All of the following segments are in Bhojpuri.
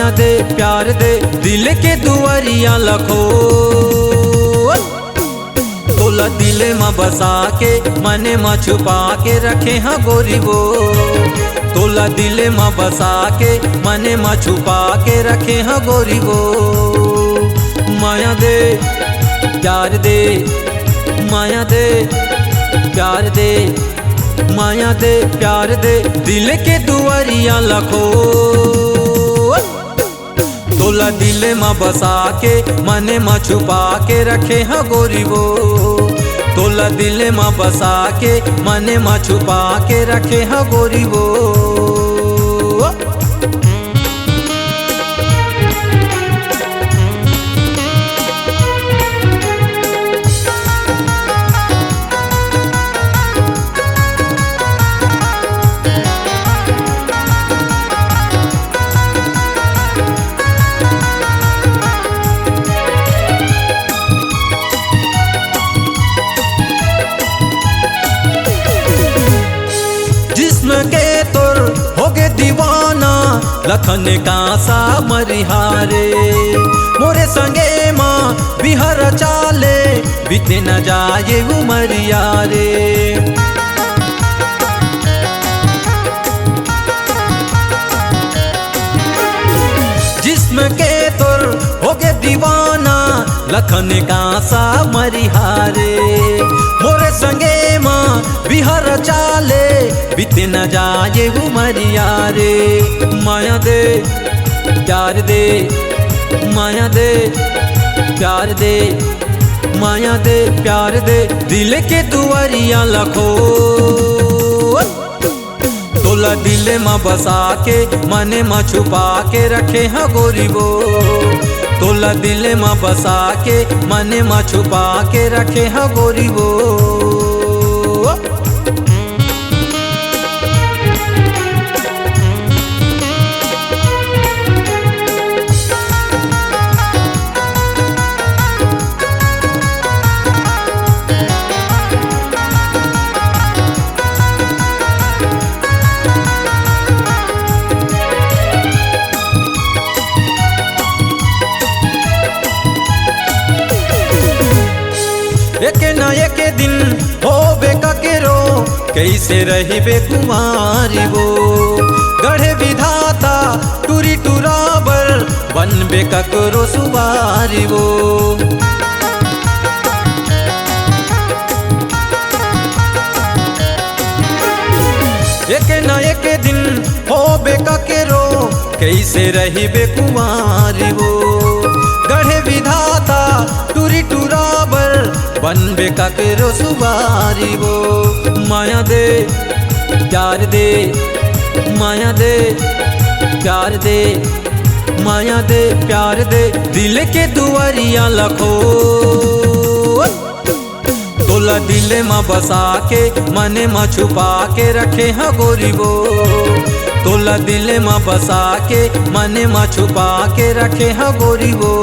माया दे प्यार दे दिल के दुआरियां लखो। तोला दिल में बसा के मने में छुपा के रखे हाँ गोरी वो। तोला दिल में बसा के मने में छुपा के रखे हाँ गोरी वो। माया दे प्यार दे माया दे प्यार दे माया दे प्यार दे दिल के दुआरियां लखो। तोला दिल में बसा के मने में छुपा के रखे हाँ गोरी वो। तोला दिल में बसा के मने में छुपा के रखे हाँ गोरी वो। के तोर हो गे दीवाना लखन का सा मरिहारे। मोरे संगे माँ बिहर चाले बीते न जाए उमरिया रे। जिस्म के तोर हो गे दीवाना लखन का सा मरिहारे। मोरे संगे माँ बिहर चाले बीते न जाए उमरिया रे। माया दे प्यार दे माया दे प्यार दे माया दे प्यार दे दिल के दुआरियां लखो। तोला दिल में बसा के मने में छुपा के रखे हाँ गोरी वो। तोला दिल में बसा के मने में छुपा के रखे हाँ गोरी वो। एक न एक दिन होबे ककेरो कैसे रही बे कुमारी वो। गढ़े विधाता टूरी टूराबर बनबे ककरो सुबारी वो। एक न एक दिन होबे ककेरो कैसे रही बे कुमारी वो। गढ़े विधाता टूरी टूराबर बनबे ककरो सुबारी वो। माया दे प्यार दे माया दे प्यार दे माया दे प्यार दे दिल के दुआरियां लखो। तोला दिल में बसा के मने में छुपा के रखे हाँ गोरी वो। तोला दिल में बसा के मने में छुपा के रखे हाँ गोरी वो।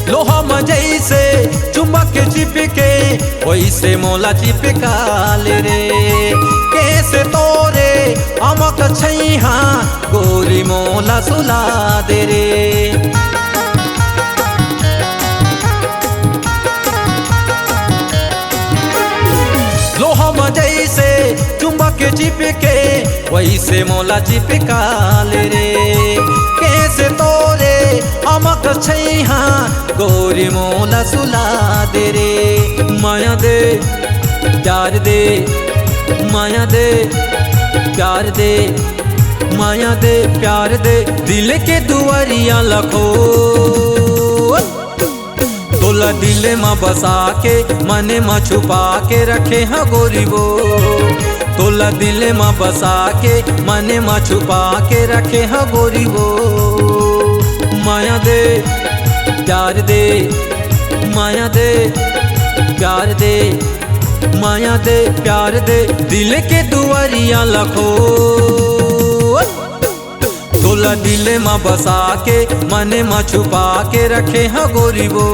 लोहा में जैसे चुंबक चिपके वैसे मोला चिपकाल रे। कैसे तोरे अमक छैहा गोरी मोला सुला दे रे। लोहा में जैसे चुंबक चिपके वैसे मोला चिपकाल रे। कैसे तोरे अमक छैहा गोरी मोला सुला दे रे। माया दे प्यार दे माया दे प्यार दे माया दे प्यार दे दिल के दुआरियां लखो। तोला दिल में बसा के मने में छुपा के रखे हाँ गोरी वो। तोला दिल में बसा के मने में छुपा के रखे हाँ गोरी वो। माया दे प्यार दे माया दे प्यार दे माया दे प्यार दे दिल के दुआरियां लखो तोला दिल में बसा के मने में छुपा के रखे हाँ गोरी वो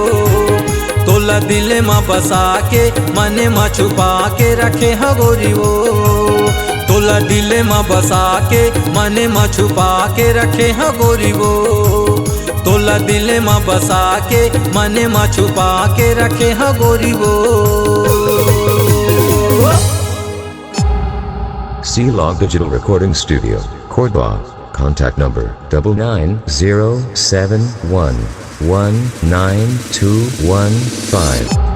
तोला दिल में बसा के मने में छुपा के रखे हाँ गोरी वो तोला दिल में बसा के मने में छुपा के रखे हाँ गोरी वो तोला दिल में बसा के मने में छुपा के रखे हाँ गोरी वो C-Log Digital Recording Studio, Cordoba. Contact number 9907119215.